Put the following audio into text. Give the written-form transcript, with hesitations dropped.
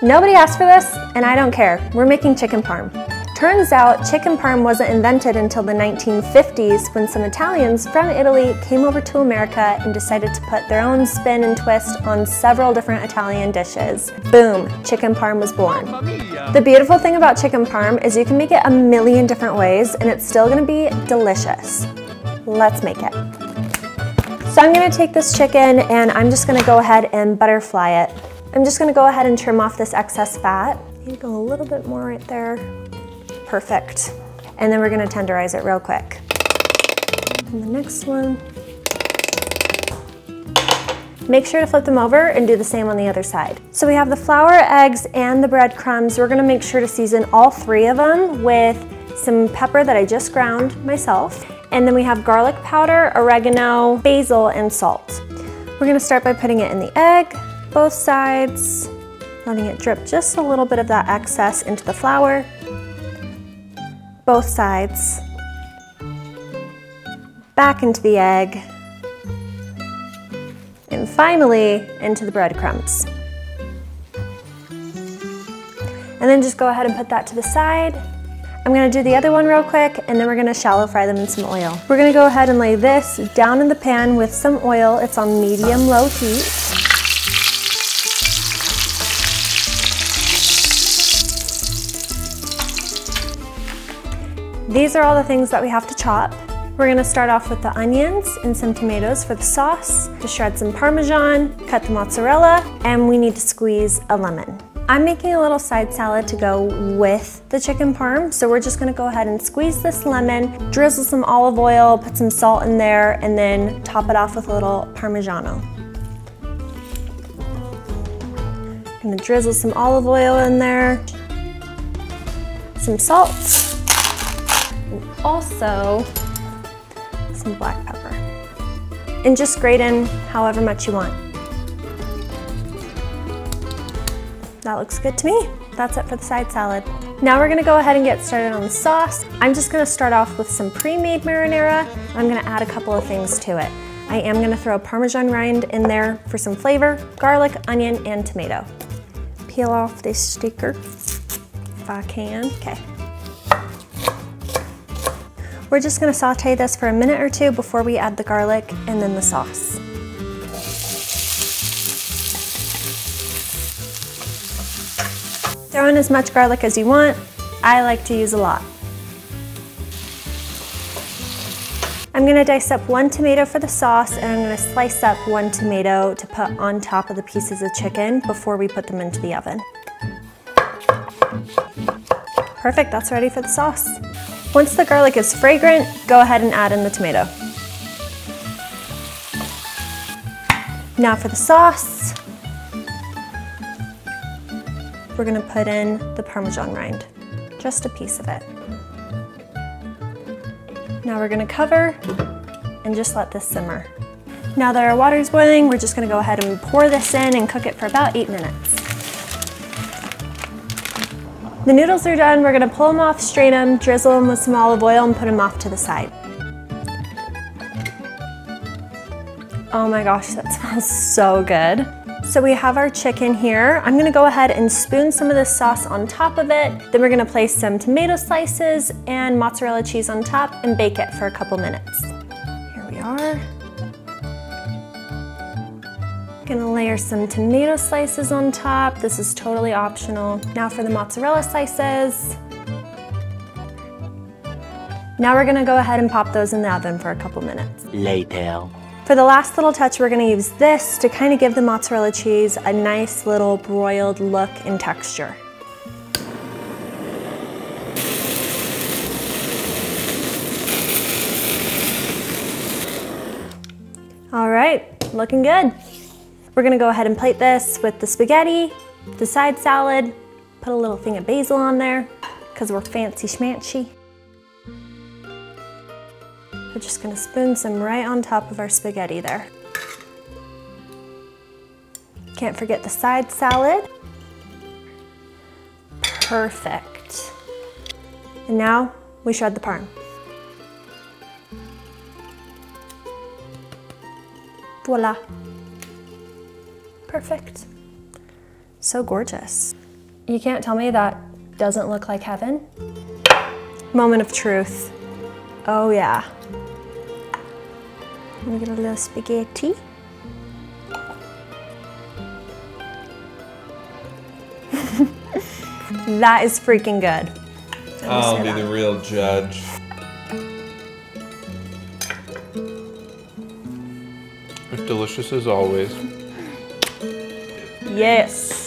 Nobody asked for this, and I don't care. We're making chicken parm. Turns out chicken parm wasn't invented until the 1950s when some Italians from Italy came over to America and decided to put their own spin and twist on several different Italian dishes. Boom, chicken parm was born. The beautiful thing about chicken parm is you can make it a million different ways and it's still gonna be delicious. Let's make it. So I'm gonna take this chicken and I'm just gonna go ahead and butterfly it. I'm just gonna go ahead and trim off this excess fat. Need to go a little bit more right there. Perfect. And then we're gonna tenderize it real quick. And the next one. Make sure to flip them over and do the same on the other side. So we have the flour, eggs, and the breadcrumbs. We're gonna make sure to season all three of them with some pepper that I just ground myself. And then we have garlic powder, oregano, basil, and salt. We're gonna start by putting it in the egg, both sides, letting it drip just a little bit of that excess into the flour. Both sides, back into the egg, and finally into the breadcrumbs. And then just go ahead and put that to the side. I'm gonna do the other one real quick and then we're gonna shallow fry them in some oil. We're gonna go ahead and lay this down in the pan with some oil. It's on medium-low heat. These are all the things that we have to chop. We're gonna start off with the onions and some tomatoes for the sauce, to shred some Parmesan, cut the mozzarella, and we need to squeeze a lemon. I'm making a little side salad to go with the chicken parm, so we're just gonna go ahead and squeeze this lemon, drizzle some olive oil, put some salt in there, and then top it off with a little Parmigiano. Gonna drizzle some olive oil in there, some salt, and also some black pepper. And just grate in however much you want. That looks good to me. That's it for the side salad. Now we're gonna go ahead and get started on the sauce. I'm just gonna start off with some pre-made marinara. I'm gonna add a couple of things to it. I am gonna throw a Parmesan rind in there for some flavor, garlic, onion, and tomato. Peel off this sticker if I can. Okay. We're just gonna saute this for a minute or two before we add the garlic and then the sauce. Throw in as much garlic as you want. I like to use a lot. I'm gonna dice up one tomato for the sauce and I'm gonna slice up one tomato to put on top of the pieces of chicken before we put them into the oven. Perfect, that's ready for the sauce. Once the garlic is fragrant, go ahead and add in the tomato. Now for the sauce, we're gonna put in the Parmesan rind, just a piece of it. Now we're gonna cover and just let this simmer. Now that our water's boiling, we're just gonna go ahead and pour this in and cook it for about 8 minutes. The noodles are done. We're gonna pull them off, strain them, drizzle them with some olive oil, and put them off to the side. Oh my gosh, that smells so good. So we have our chicken here. I'm gonna go ahead and spoon some of this sauce on top of it. Then we're gonna place some tomato slices and mozzarella cheese on top and bake it for a couple minutes. Here we are. Gonna layer some tomato slices on top. This is totally optional. Now for the mozzarella slices. Now we're gonna go ahead and pop those in the oven for a couple minutes. Later. For the last little touch, we're gonna use this to kind of give the mozzarella cheese a nice little broiled look and texture. All right, looking good. We're gonna go ahead and plate this with the spaghetti, the side salad, put a little thing of basil on there because we're fancy schmancy. We're just gonna spoon some right on top of our spaghetti there. Can't forget the side salad. Perfect. And now we shred the parm. Voila. Perfect. So gorgeous. You can't tell me that doesn't look like heaven. Moment of truth. Oh yeah. Let me get a little spaghetti. That is freaking good. I'll be the real judge. It's delicious as always. Yes.